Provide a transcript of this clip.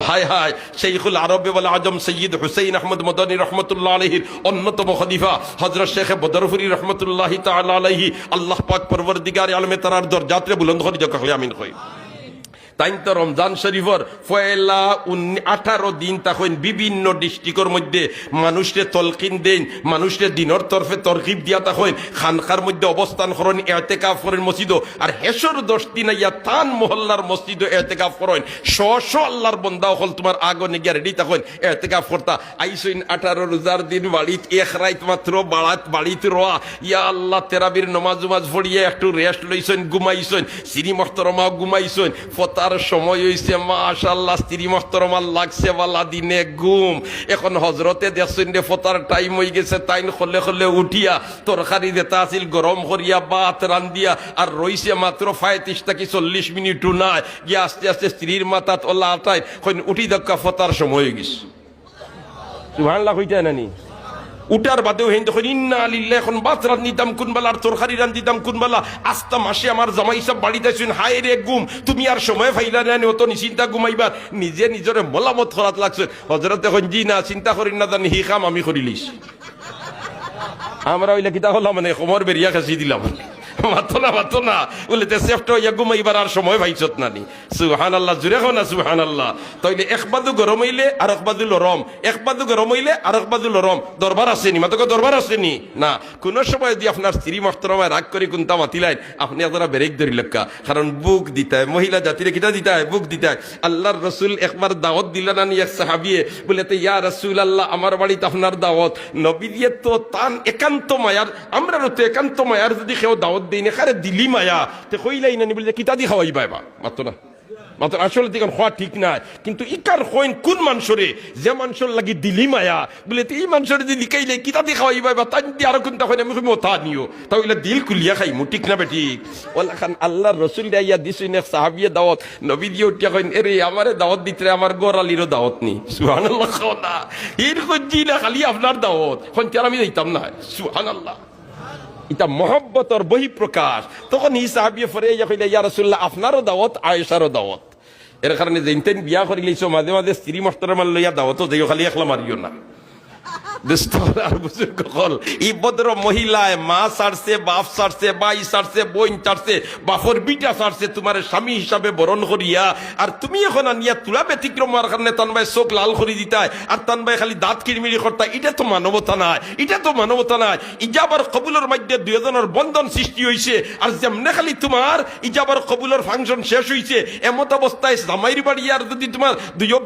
হায় হায়, শাইখুল আরবে ওয়াল আজম সৈয়দ হুসাইন আহমদ মদনী রহমতুল্লাহ আলাইহির অন্যতম খলিফা হযরত শেখ বদরপুরি রহমতুল্লাহি তাআলা আলাইহি আল্লাহ পাক পরওয়ারদিগার আলমে তারার দরজাতে বুলন্দ করে যখন আমিন কই। তাই তো রমজান শরীফর পয়লা 18 দিন তখন বিভিন্ন ডিস্ট্রিক্টের মধ্যে মানুষকে তলকিন দেন, মানুষকে দিনের তরফে তরকিব দিয়া তখন খানকার মধ্যে অবস্থান করেন, এতেকাফ করেন মসজিদ। আর হেসর 10 দিন ইয়া তান মহল্লার মসজিদ এতেকাফ করেন। শ আল্লাহর বন্দা হল তোমার আগনে গিয়া রেডি তখন এতেকাফ করতা। আইসইন 18 রোজার দিন বাড়িত এক রাত মাত্র বাড়িত রোয়া, ইয়া আল্লাহ তেরাবির নমাজ পড়িয়ে একটু রেস্ট লইছেন, ঘুমাইছেন, শ্রী মহতরমা ঘুমাইছেন। সময় হইছে মাশাআল্লাহ, স্ত্রী মহতরমার লাগছে বালা দিনে ঘুম। এখন হজরতে দেখছেন রে ফতার টাইম হয়ে গেছে, তাইন খলে খলে উঠিয়া তরকারি যেটা আছিল গরম করিয়া ভাত রান্ধিয়া আর রইছে মাত্র 35 থেকে 40 মিনিটও নাই, গিয়ে আস্তে আস্তে স্ত্রীর মাথাত ওলা আটাই উঠি দেখা ফতার সময় হয়ে গেছে। সুবহানাল্লাহ কইতে নানি উটার বাদেও হেন তখন ইন্না লিল্লাহ, এখন ভাত রান্ধিতাম কোনবেলা আর তরকারি রান্ধিতাম কোনবেলা। আস্তা মাসে আমার জামাই সব বাড়িতে আছেন, হায় রে ঘুম, তুমি আর সময় ফাইলা নেন অত নিশ্চিন্তা ঘুমাইবার, নিজে নিজরে মলামত খরাত লাগছে। হজরত এখন জি না চিন্তা করি না, জানি হি কাম আমি করিলিস। আমরা ওইলা কিতা হলাম মানে সমর বেরিয়া খাসি দিলাম, মাতো না বলে সেফট হইয়া ঘুমাইবার আর সময় পাইছত নানি। সুবহানাল্লাহ, জুড়ে হো না সুবহানাল্লাহ। তাইলে একবাদু গরম হইলে আর একবাদু লরম, একবাদু গরম হইলে আর একবাদু লরম। দরবার আসেনি মাতকে দরবার আসেনি না। কোন সময় যদি আপনার স্ত্রী মহতরমায় রাগ করে কোনটা মাতিলাইন, আপনি আপনারা ব্রেক ধরি লেখা, কারণ বুক দিতে মহিলা জাতিরে কিতা দিতে হয়, বুক দিতে হয়। আল্লাহর রসুল একবার দাওয়াত দিলেন আনি এক সাহাবিয়ে, বলে তো ইয়া রাসূল আল্লাহ আমার বাড়িতে আপনার দাওয়াত। নবী দিয়ে তো তান একান্ত মায়ার, আমরাও তো একান্ত মায়ার যদি কেউ দাওয়াত দিনে খারে দিলি মায়া তে কইলাই না বলে কিতা দি খাওয়াই পাইবা মাত্র না মাত্র। আসলে দেখুন হওয়া ঠিক নাই, কিন্তু ইকার হইন কোন মানুষরে যে মানুষের লাগি দিলি মায়া বলে এই মানুষের যদি লিখাইলে কিতা দি খাওয়াই পাইবা, তাই যদি আরো কোনটা হয় আমি মতা নিও তাহলে দিল কুলিয়া খাইমু, ঠিক না বেটি? ওলা খান আল্লাহর রসুল ইয়া দিছেন এক সাহাবিয়ে দাওয়াত, নবী দিয়ে উঠিয়া কইন এরে আমারে দাওয়াত দিতে, আমার গোরালিরও দাওয়াত নি। সুবহানাল্লাহ, খাও না এর খুঁজি না খালি আপনার দাওয়াত কোন আমি যাইতাম না। সুবহানাল্লাহ, এটা মহব্বতর বহিঃপ্রকাশ। তখন ই সাহাবিয়ে ফরে ইয়া রাসূলুল্লাহ আপনারও দাওয়াত, আয়েশারও দাওয়াত। এর কারণে যেইতেন বিয়া করে লইছো মাঝে মাঝে স্ত্রী মহতরমার লইয়া দাওয়াতও যাইও, খালি একলা মারিও না। মহিলায় মা ছাড়ছে, বাপ ছাড়ছে, ভাই ছাড়ছে, বোন ছাড়ছে, বাপর বিটা ছাড়ছে, তোমার স্বামী হিসাবে বরণ করিয়া আর তুমি এখন আনিয়া তুলা ব্যতিক্রম হওয়ার কারণে তান ভাই চোখ লাল করে দিতায় আর তান ভাই খালি দাঁত কিরমিরি করতা। এটা তো মানবতা নাই, এটা তো মানবতা নাই। ইজাবার কবুলের মধ্যে দুজনের বন্ধন সৃষ্টি হয়েছে, আর যেমনে খালি তোমার ইজাবার কবুলের ফাংশন শেষ হয়েছে এমত অবস্থায় জামাইর বাড়ি আর যদি তোমার দুইও